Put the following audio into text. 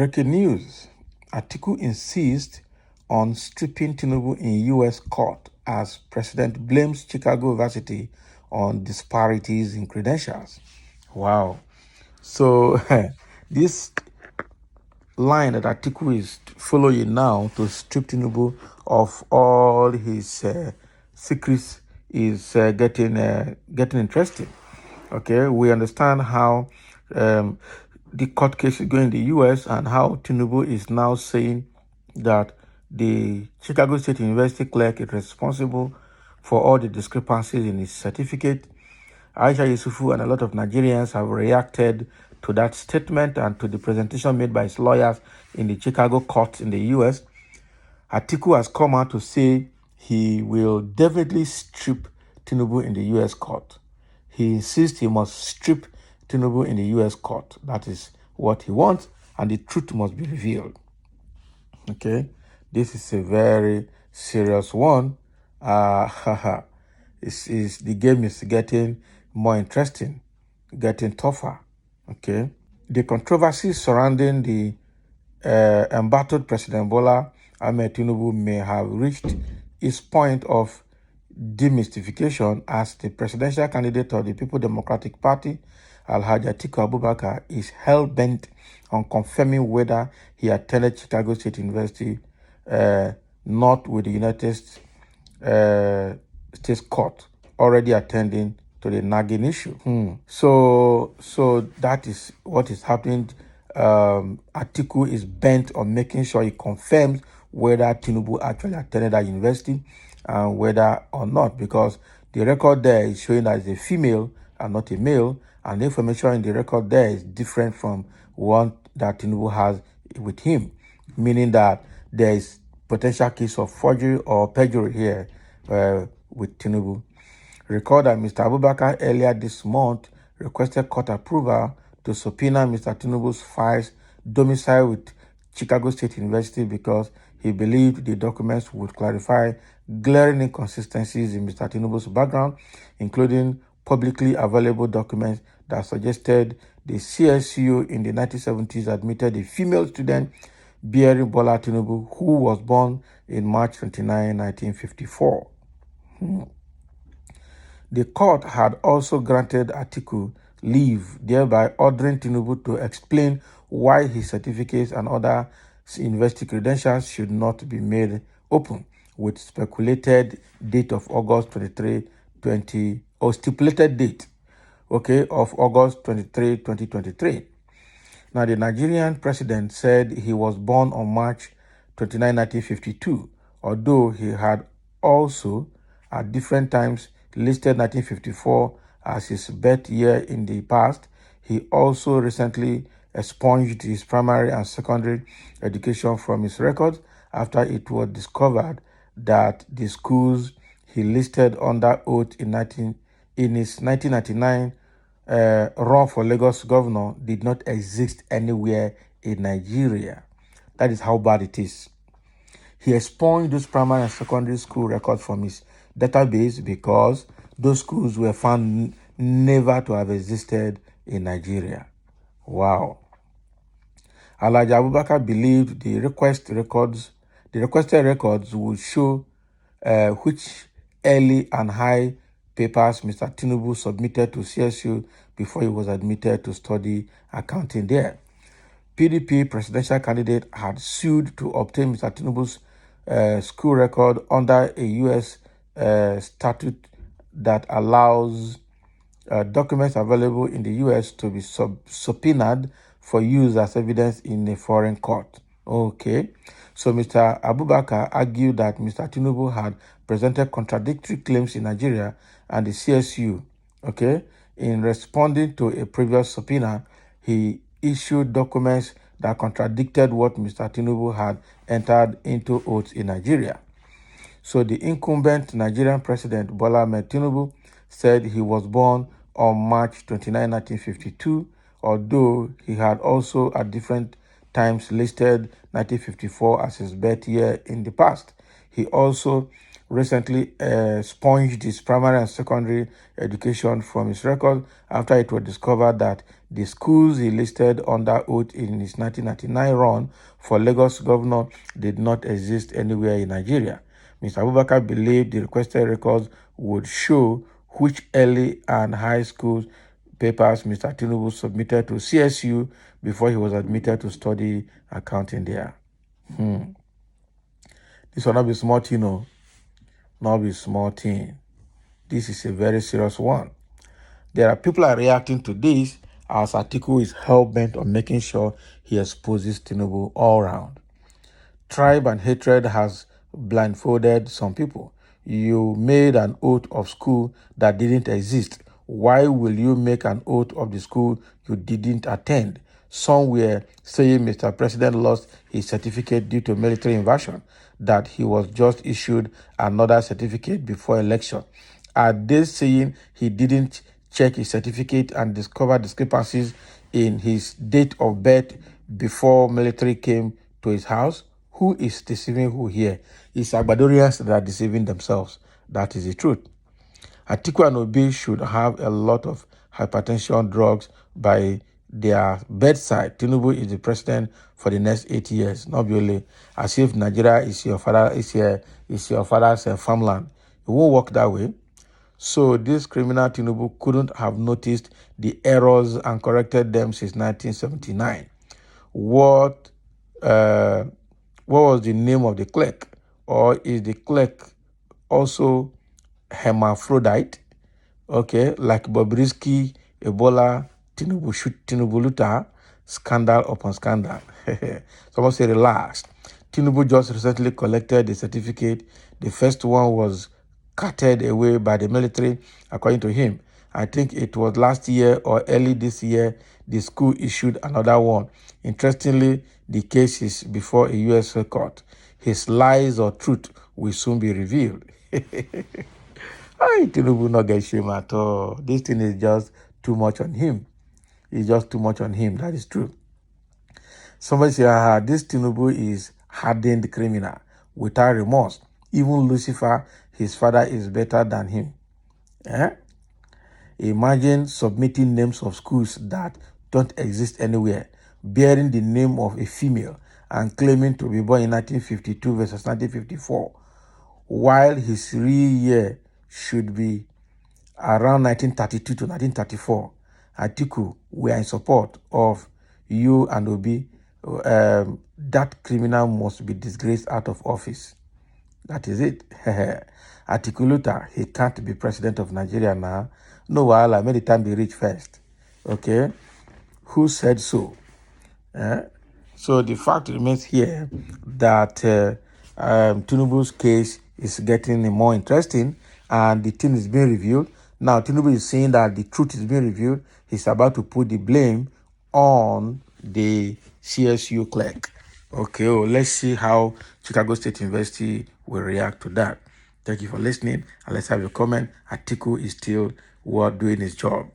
Breaking news. Atiku insists on stripping Tinubu in U.S. court as president blames Chicago University on disparities in credentials. Wow. So this line that Atiku is following now to strip Tinubu of all his secrets is getting interesting. Okay, we understand how the court case is going in the U.S. and how Tinubu is now saying that the Chicago State University clerk is responsible for all the discrepancies in his certificate. Aisha Yusufu and a lot of Nigerians have reacted to that statement and to the presentation made by his lawyers in the Chicago court in the U.S. Atiku has come out to say he will definitely strip Tinubu in the U.S. court. He insists he must strip Tinubu in the U.S. court. That is what he wants, and the truth must be revealed. Okay, this is a very serious one. The game is getting more interesting, getting tougher. Okay, the controversy surrounding the embattled President Bola Ahmed Tinubu may have reached its point of demystification as the presidential candidate of the People Democratic Party, Alhaji Atiku Abubakar, is hell-bent on confirming whether he attended Chicago State University, not with the United States Court, already attending to the nagging issue. So that is what is happening. Atiku is bent on making sure he confirms whether Tinubu actually attended that university and whether or not, because the record there is showing that it's a female and not a male, and the information in the record there is different from one that Tinubu has with him, meaning that there is potential case of forgery or perjury here with Tinubu. Recall that Mr. Abubakar earlier this month requested court approval to subpoena Mr. Tinubu's files domicile with Chicago State University because he believed the documents would clarify glaring inconsistencies in Mr. Tinubu's background, including publicly available documents that suggested the CSU in the 1970s admitted a female student bearing Bola Tinubu, who was born in March 29, 1954. The court had also granted Atiku leave, thereby ordering Tinubu to explain why his certificates and other university credentials should not be made open, with speculated date of August 23, 20, or stipulated date, of August 23, 2023. Now, the Nigerian president said he was born on March 29, 1952, although he had also at different times listed 1954 as his birth year in the past. He also recently expunged his primary and secondary education from his records after it was discovered that the schools he listed under oath in his 1999 run for Lagos governor did not exist anywhere in Nigeria. That is how bad it is. He expunged those primary and secondary school records from his database because those schools were found never to have existed in Nigeria. Wow. Alhaji Abubakar believed the requested records would show which early and high papers Mr. Tinubu submitted to CSU before he was admitted to study accounting there. PDP presidential candidate had sued to obtain Mr. Tinubu's school record under a U.S. statute that allows documents available in the U.S. to be subpoenaed for use as evidence in a foreign court. Okay, so Mr. Abubakar argued that Mr. Tinubu had presented contradictory claims in Nigeria and the CSU. Okay, in responding to a previous subpoena, he issued documents that contradicted what Mr. Tinubu had entered into oath in Nigeria. So the incumbent Nigerian president, Bola Ahmed Tinubu, said he was born on March 29, 1952, although he had also at different times listed 1954 as his birth year in the past. He also recently sponged his primary and secondary education from his record after it was discovered that the schools he listed under oath in his 1999 run for Lagos governor did not exist anywhere in Nigeria. Mr. Abubakar believed the requested records would show which early and high school papers Mr. Tinubu submitted to CSU before he was admitted to study accounting there. This will not be small thing, no. Not be small thing. This is a very serious one. There are people are reacting to this as Atiku is hell-bent on making sure he exposes Tinubu all round. Tribe and hatred has blindfolded some people. You made an oath of school that didn't exist. Why will you make an oath of the school you didn't attend? Some were saying Mr. President lost his certificate due to military invasion, that he was just issued another certificate before election. Are they saying he didn't check his certificate and discover discrepancies in his date of birth before military came to his house? Who is deceiving who here? It's Agbadorians that are deceiving themselves. That is the truth. Atiku and Obi should have a lot of hypertension drugs by their bedside. Tinubu is the president for the next 8 years, not only as if Nigeria is your father's farmland. It won't work that way. So this criminal Tinubu couldn't have noticed the errors and corrected them since 1979. What was the name of the clerk? Or is the clerk also hermaphrodite? Okay, like Bobrisky, Ebola, Tinubu Luta, scandal upon scandal. Someone say relax. Tinubu just recently collected the certificate. The first one was carted away by the military, according to him. I think it was last year or early this year, the school issued another one. Interestingly, the case is before a U.S. court. His lies or truth will soon be revealed. Tinubu not get shame at all. This thing is just too much on him. It's just too much on him. That is true. Somebody say, this Tinubu is hardened criminal without remorse. Even Lucifer, his father, is better than him. Imagine submitting names of schools that don't exist anywhere, bearing the name of a female and claiming to be born in 1952 versus 1954, while his real year should be around 1932 to 1934. Atiku, we are in support of you and Obi. That criminal must be disgraced out of office. That is it. Atiku Luta, he can't be president of Nigeria now. No, wahala, may the time be rich first. Okay? Who said so? So the fact remains here that Tinubu's case is getting more interesting and the thing is being reviewed. Now, Tinubu is saying that the truth is being reviewed. He's about to put the blame on the CSU clerk. Okay, let's see how Chicago State University will react to that. Thank you for listening, and let's have your comment. Atiku is still doing his job.